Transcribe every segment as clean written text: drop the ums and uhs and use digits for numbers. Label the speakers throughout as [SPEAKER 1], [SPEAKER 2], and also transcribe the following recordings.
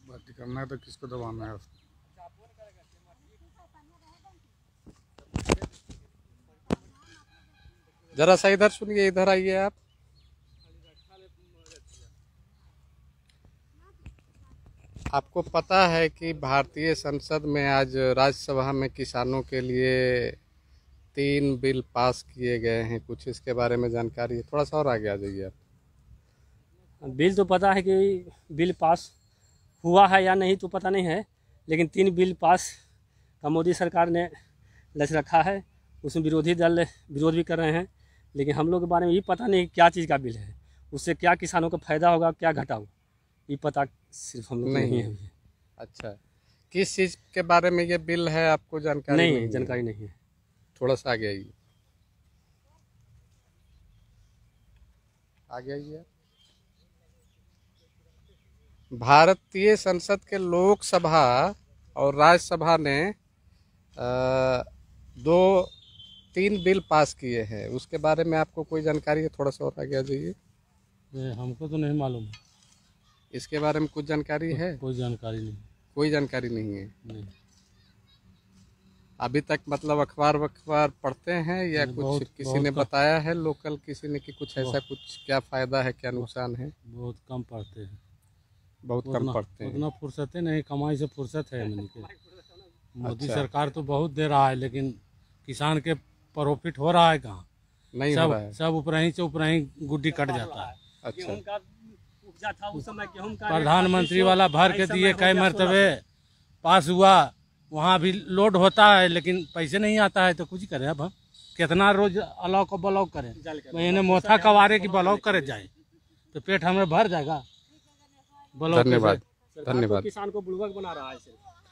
[SPEAKER 1] बाकी करना है तो किसको दबाना है। जरा सा इधर सुनिए, इधर आइए आप। आपको पता है कि भारतीय संसद में आज राज्यसभा में किसानों के लिए 3 बिल पास किए गए हैं। कुछ इसके बारे में जानकारी है? थोड़ा सा और आगे आ जाइए आप।
[SPEAKER 2] बिल तो पता है कि बिल पास हुआ है या नहीं तो पता नहीं है, लेकिन 3 बिल पास का मोदी सरकार ने लक्ष्य रखा है। उसमें विरोधी दल विरोध भी कर रहे हैं, लेकिन हम लोग के बारे में ये पता नहीं क्या चीज़ का बिल है, उससे क्या किसानों को फ़ायदा होगा क्या घाटा होगा, ये पता सिर्फ हम लोग नहीं है।
[SPEAKER 1] अच्छा, किस चीज़ के बारे में ये बिल है आपको जानकारी
[SPEAKER 2] नहीं जानकारी नहीं है।
[SPEAKER 1] थोड़ा सा आगे आइए, आगे आइए। भारतीय संसद के लोकसभा और राज्यसभा ने 3 बिल पास किए हैं। उसके बारे में आपको कोई जानकारी है? थोड़ा सा और आगे आ जाइए।
[SPEAKER 2] हमको तो नहीं मालूम।
[SPEAKER 1] इसके बारे में कुछ जानकारी है?
[SPEAKER 2] कोई जानकारी नहीं।
[SPEAKER 1] कोई जानकारी नहीं है?
[SPEAKER 2] नहीं।
[SPEAKER 1] अभी तक मतलब अखबार पढ़ते हैं या कुछ किसी ने बताया है लोकल किसी ने कि कुछ ऐसा कुछ क्या फ़ायदा है क्या नुकसान है?
[SPEAKER 2] बहुत कम पढ़ते हैं।
[SPEAKER 1] बहुत कम पढ़ते हैं।
[SPEAKER 2] उतना फुर्सत नहीं, कमाई से फुर्सत है मैंने के। मोदी सरकार तो बहुत दे रहा है, लेकिन किसान के प्रॉफिट हो रहा है कहाँ?
[SPEAKER 1] नहीं हो रहा है।
[SPEAKER 2] सब ऊपर ही गुड्डी कट जाता है।
[SPEAKER 1] अच्छा,
[SPEAKER 2] प्रधानमंत्री वाला भर के दिए, कई मरतबे पास हुआ, वहाँ भी लोड होता है लेकिन पैसे नहीं आता है, तो कुछ करें। अब हम कितना रोज अलाव को ब्लॉक करें, मैंने मोथा कवारे की ब्लॉक करे जाए तो पेट हमें भर जाएगा।
[SPEAKER 1] धन्यवाद धन्यवाद।
[SPEAKER 2] किसान को बुड़बक बना रहा है,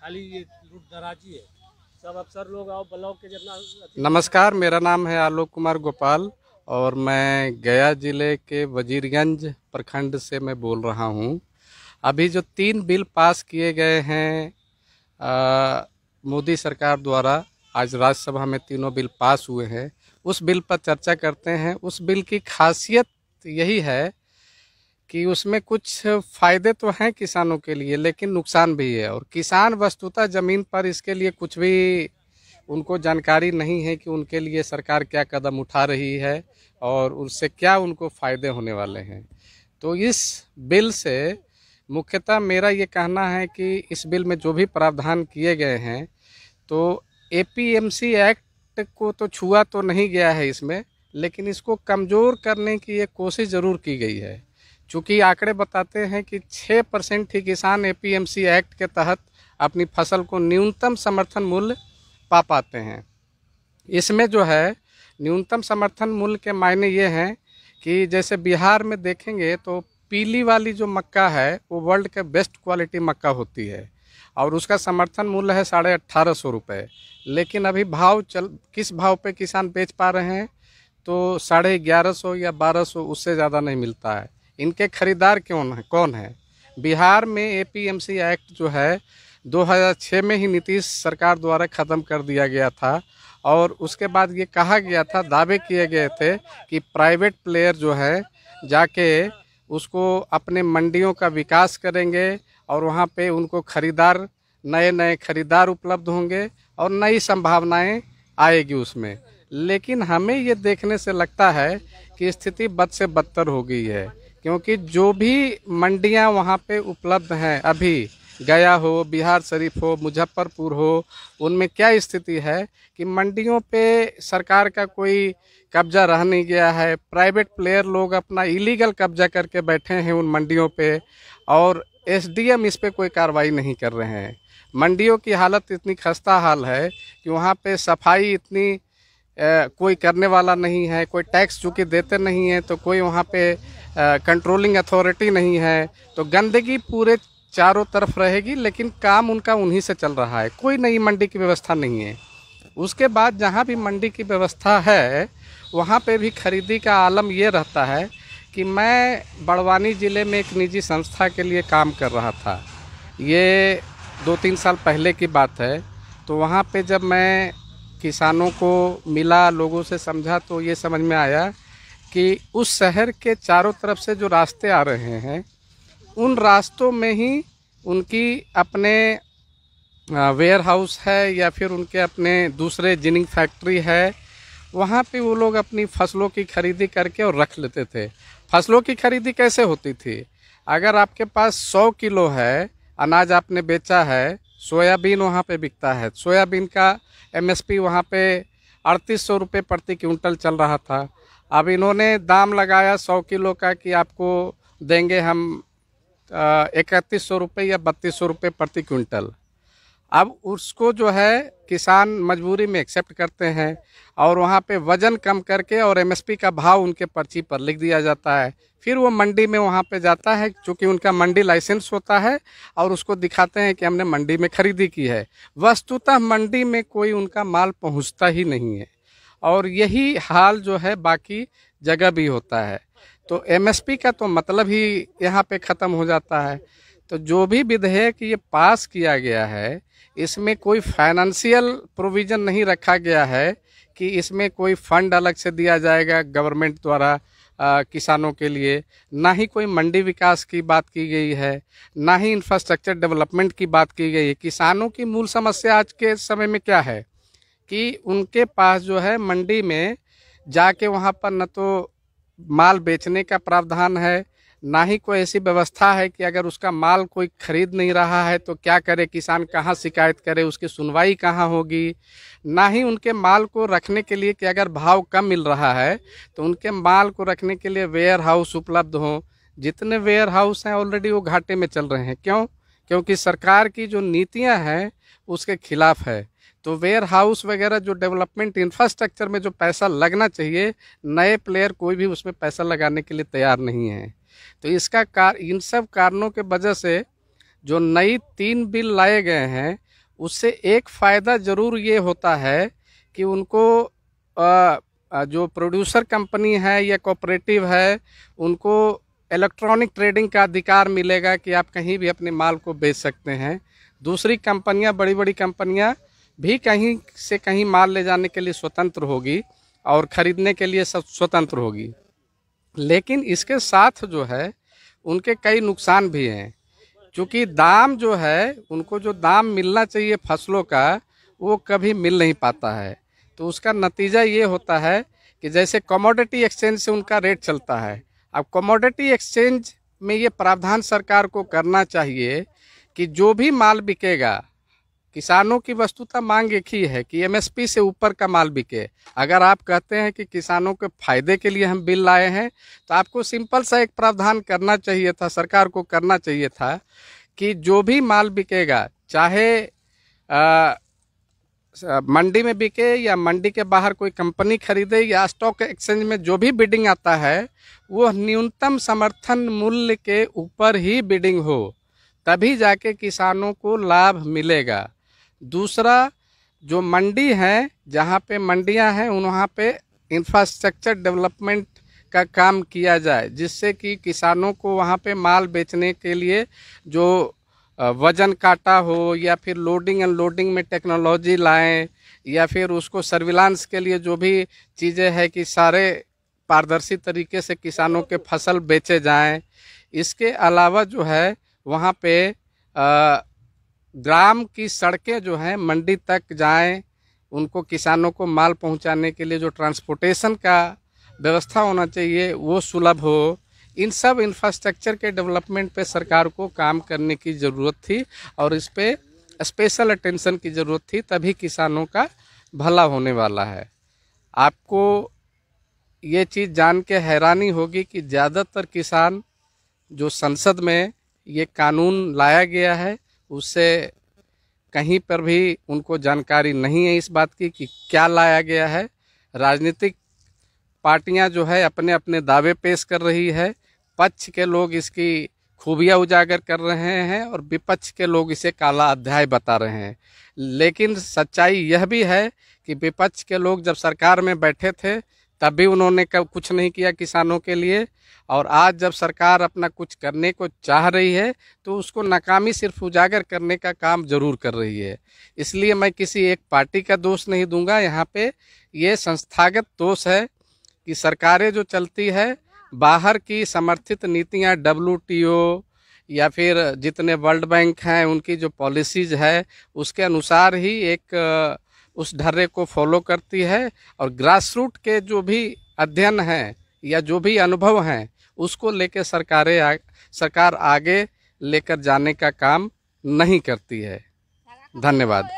[SPEAKER 2] खाली ये लूट दराजी है। सब अफसर लोग आओ ब्लॉक के जितना।
[SPEAKER 1] नमस्कार, मेरा नाम है आलोक कुमार गोपाल और मैं गया जिले के वजीरगंज प्रखंड से मैं बोल रहा हूँ। अभी जो 3 बिल पास किए गए हैं मोदी सरकार द्वारा, आज राज्यसभा में तीनों बिल पास हुए हैं, उस बिल पर चर्चा करते हैं। उस बिल की खासियत यही है कि उसमें कुछ फ़ायदे तो हैं किसानों के लिए, लेकिन नुकसान भी है। और किसान वस्तुतः ज़मीन पर इसके लिए कुछ भी उनको जानकारी नहीं है कि उनके लिए सरकार क्या कदम उठा रही है और उससे क्या उनको फ़ायदे होने वाले हैं। तो इस बिल से मुख्यतः मेरा ये कहना है कि इस बिल में जो भी प्रावधान किए गए हैं, तो एपीएमसी एक्ट को तो छुआ तो नहीं गया है इसमें, लेकिन इसको कमज़ोर करने की एक कोशिश ज़रूर की गई है। चूँकि आंकड़े बताते हैं कि 6% ही किसान एपीएमसी एक्ट के तहत अपनी फसल को न्यूनतम समर्थन मूल्य पा पाते हैं। इसमें जो है न्यूनतम समर्थन मूल्य के मायने ये हैं कि जैसे बिहार में देखेंगे तो पीली वाली जो मक्का है वो वर्ल्ड के बेस्ट क्वालिटी मक्का होती है और उसका समर्थन मूल्य है 1850 रुपये। लेकिन अभी किस भाव पे किसान बेच पा रहे हैं? तो 1150 या 1200, उससे ज़्यादा नहीं मिलता है। इनके खरीदार कौन है? बिहार में एपीएमसी एक्ट जो है 2006 में ही नीतीश सरकार द्वारा ख़त्म कर दिया गया था और उसके बाद ये कहा गया था, दावे किए गए थे कि प्राइवेट प्लेयर जो है जाके उसको अपने मंडियों का विकास करेंगे और वहाँ पे उनको नए खरीदार उपलब्ध होंगे और नई संभावनाएं आएगी उसमें। लेकिन हमें ये देखने से लगता है कि स्थिति बद से बदतर हो गई है, क्योंकि जो भी मंडियां वहाँ पे उपलब्ध हैं अभी, गया हो, बिहार शरीफ हो, मुजफ्फरपुर हो, उनमें क्या स्थिति है कि मंडियों पे सरकार का कोई कब्जा रह नहीं गया है। प्राइवेट प्लेयर लोग अपना इलीगल कब्जा करके बैठे हैं उन मंडियों पे और एसडीएम इस पे कोई कार्रवाई नहीं कर रहे हैं। मंडियों की हालत इतनी खस्ता हाल है कि वहाँ पे सफाई इतनी कोई करने वाला नहीं है, कोई टैक्स चूँकि देते नहीं है तो कोई वहाँ पे कंट्रोलिंग अथॉरिटी नहीं है, तो गंदगी पूरे चारों तरफ रहेगी, लेकिन काम उनका उन्हीं से चल रहा है। कोई नई मंडी की व्यवस्था नहीं है। उसके बाद जहाँ भी मंडी की व्यवस्था है वहाँ पे भी खरीदी का आलम ये रहता है कि मैं बड़वानी ज़िले में एक निजी संस्था के लिए काम कर रहा था, ये 2-3 साल पहले की बात है। तो वहाँ पे जब मैं किसानों को मिला, लोगों से समझा, तो ये समझ में आया कि उस शहर के चारों तरफ से जो रास्ते आ रहे हैं उन रास्तों में ही उनकी अपने वेयर हाउस है या फिर उनके अपने दूसरे जिनिंग फैक्ट्री है। वहाँ पे वो लोग अपनी फसलों की खरीदी करके और रख लेते थे। फसलों की खरीदी कैसे होती थी? अगर आपके पास 100 किलो है अनाज आपने बेचा है, सोयाबीन वहाँ पे बिकता है, सोयाबीन का एमएसपी वहाँ पे 3800 रुपये प्रति क्विंटल चल रहा था। अब इन्होंने दाम लगाया 100 किलो का कि आपको देंगे हम 3100 रुपये या 3200 रुपये प्रति क्विंटल। अब उसको जो है किसान मजबूरी में एक्सेप्ट करते हैं और वहाँ पे वज़न कम करके और एमएसपी का भाव उनके पर्ची पर लिख दिया जाता है। फिर वो मंडी में वहाँ पे जाता है, चूँकि उनका मंडी लाइसेंस होता है, और उसको दिखाते हैं कि हमने मंडी में खरीदी की है। वस्तुतः मंडी में कोई उनका माल पहुँचता ही नहीं है और यही हाल जो है बाकी जगह भी होता है। तो एमएसपी का तो मतलब ही यहाँ पे ख़त्म हो जाता है। तो जो भी विधेयक ये पास किया गया है इसमें कोई फाइनेंशियल प्रोविज़न नहीं रखा गया है कि इसमें कोई फंड अलग से दिया जाएगा गवर्नमेंट द्वारा किसानों के लिए, ना ही कोई मंडी विकास की बात की गई है, ना ही इंफ्रास्ट्रक्चर डेवलपमेंट की बात की गई है। किसानों की मूल समस्या आज के समय में क्या है कि उनके पास जो है मंडी में जाके वहाँ पर न तो माल बेचने का प्रावधान है, ना ही कोई ऐसी व्यवस्था है कि अगर उसका माल कोई खरीद नहीं रहा है तो क्या करे, किसान कहाँ शिकायत करे, उसकी सुनवाई कहाँ होगी। ना ही उनके माल को रखने के लिए कि अगर भाव कम मिल रहा है तो उनके माल को रखने के लिए वेयर हाउस उपलब्ध हों। जितने वेयर हाउस हैं ऑलरेडी वो घाटे में चल रहे हैं। क्यों? क्योंकि सरकार की जो नीतियाँ हैं उसके खिलाफ है। तो वेयर हाउस वगैरह जो डेवलपमेंट इंफ्रास्ट्रक्चर में जो पैसा लगना चाहिए, नए प्लेयर कोई भी उसमें पैसा लगाने के लिए तैयार नहीं है। तो इन सब कारणों के वजह से जो नई 3 बिल लाए गए हैं उससे एक फ़ायदा ज़रूर ये होता है कि उनको जो प्रोड्यूसर कंपनी है या कोऑपरेटिव है उनको इलेक्ट्रॉनिक ट्रेडिंग का अधिकार मिलेगा कि आप कहीं भी अपने माल को बेच सकते हैं। दूसरी कंपनियां, बड़ी बड़ी कंपनियां भी कहीं से कहीं माल ले जाने के लिए स्वतंत्र होगी और ख़रीदने के लिए सब स्वतंत्र होगी। लेकिन इसके साथ जो है उनके कई नुकसान भी हैं, क्योंकि दाम जो है उनको जो दाम मिलना चाहिए फसलों का वो कभी मिल नहीं पाता है। तो उसका नतीजा ये होता है कि जैसे कमोडिटी एक्सचेंज से उनका रेट चलता है। अब कमोडिटी एक्सचेंज में ये प्रावधान सरकार को करना चाहिए कि जो भी माल बिकेगा, किसानों की वस्तुतः मांग एक ही है कि एमएसपी से ऊपर का माल बिके। अगर आप कहते हैं कि किसानों के फायदे के लिए हम बिल लाए हैं तो आपको सिंपल सा एक प्रावधान करना चाहिए था, सरकार को करना चाहिए था कि जो भी माल बिकेगा, चाहे मंडी में बिके या मंडी के बाहर कोई कंपनी खरीदे या स्टॉक एक्सचेंज में जो भी बिडिंग आता है वो न्यूनतम समर्थन मूल्य के ऊपर ही बिडिंग हो, तभी जाके किसानों को लाभ मिलेगा। दूसरा, जो मंडी हैं, जहाँ पे मंडियाँ हैं वहाँ पे इंफ्रास्ट्रक्चर डेवलपमेंट का काम किया जाए, जिससे कि किसानों को वहाँ पे माल बेचने के लिए जो वज़न काटा हो या फिर लोडिंग अनलोडिंग में टेक्नोलॉजी लाएं या फिर उसको सर्विलांस के लिए जो भी चीज़ें हैं कि सारे पारदर्शी तरीके से किसानों के फसल बेचे जाएं। इसके अलावा जो है वहाँ पे ग्राम की सड़कें जो हैं मंडी तक जाएं, उनको किसानों को माल पहुंचाने के लिए जो ट्रांसपोर्टेशन का व्यवस्था होना चाहिए वो सुलभ हो। इन सब इंफ्रास्ट्रक्चर के डेवलपमेंट पे सरकार को काम करने की ज़रूरत थी और इस पे स्पेशल अटेंशन की ज़रूरत थी, तभी किसानों का भला होने वाला है। आपको ये चीज़ जान के हैरानी होगी कि ज़्यादातर किसान जो संसद में ये कानून लाया गया है उससे कहीं पर भी उनको जानकारी नहीं है इस बात की कि क्या लाया गया है। राजनीतिक पार्टियां जो है अपने अपने दावे पेश कर रही है, पक्ष के लोग इसकी खूबियां उजागर कर रहे हैं और विपक्ष के लोग इसे काला अध्याय बता रहे हैं। लेकिन सच्चाई यह भी है कि विपक्ष के लोग जब सरकार में बैठे थे तब भी उन्होंने कुछ नहीं किया किसानों के लिए, और आज जब सरकार अपना कुछ करने को चाह रही है तो उसको नाकामी सिर्फ उजागर करने का काम जरूर कर रही है। इसलिए मैं किसी एक पार्टी का दोष नहीं दूंगा, यहाँ पे ये संस्थागत दोष है कि सरकारें जो चलती है बाहर की समर्थित नीतियां, WTO या फिर जितने वर्ल्ड बैंक हैं उनकी जो पॉलिसीज है उसके अनुसार ही एक उस ढर्रे को फॉलो करती है, और ग्रास रूट के जो भी अध्ययन हैं या जो भी अनुभव हैं उसको लेकर सरकार आगे लेकर जाने का काम नहीं करती है। धन्यवाद।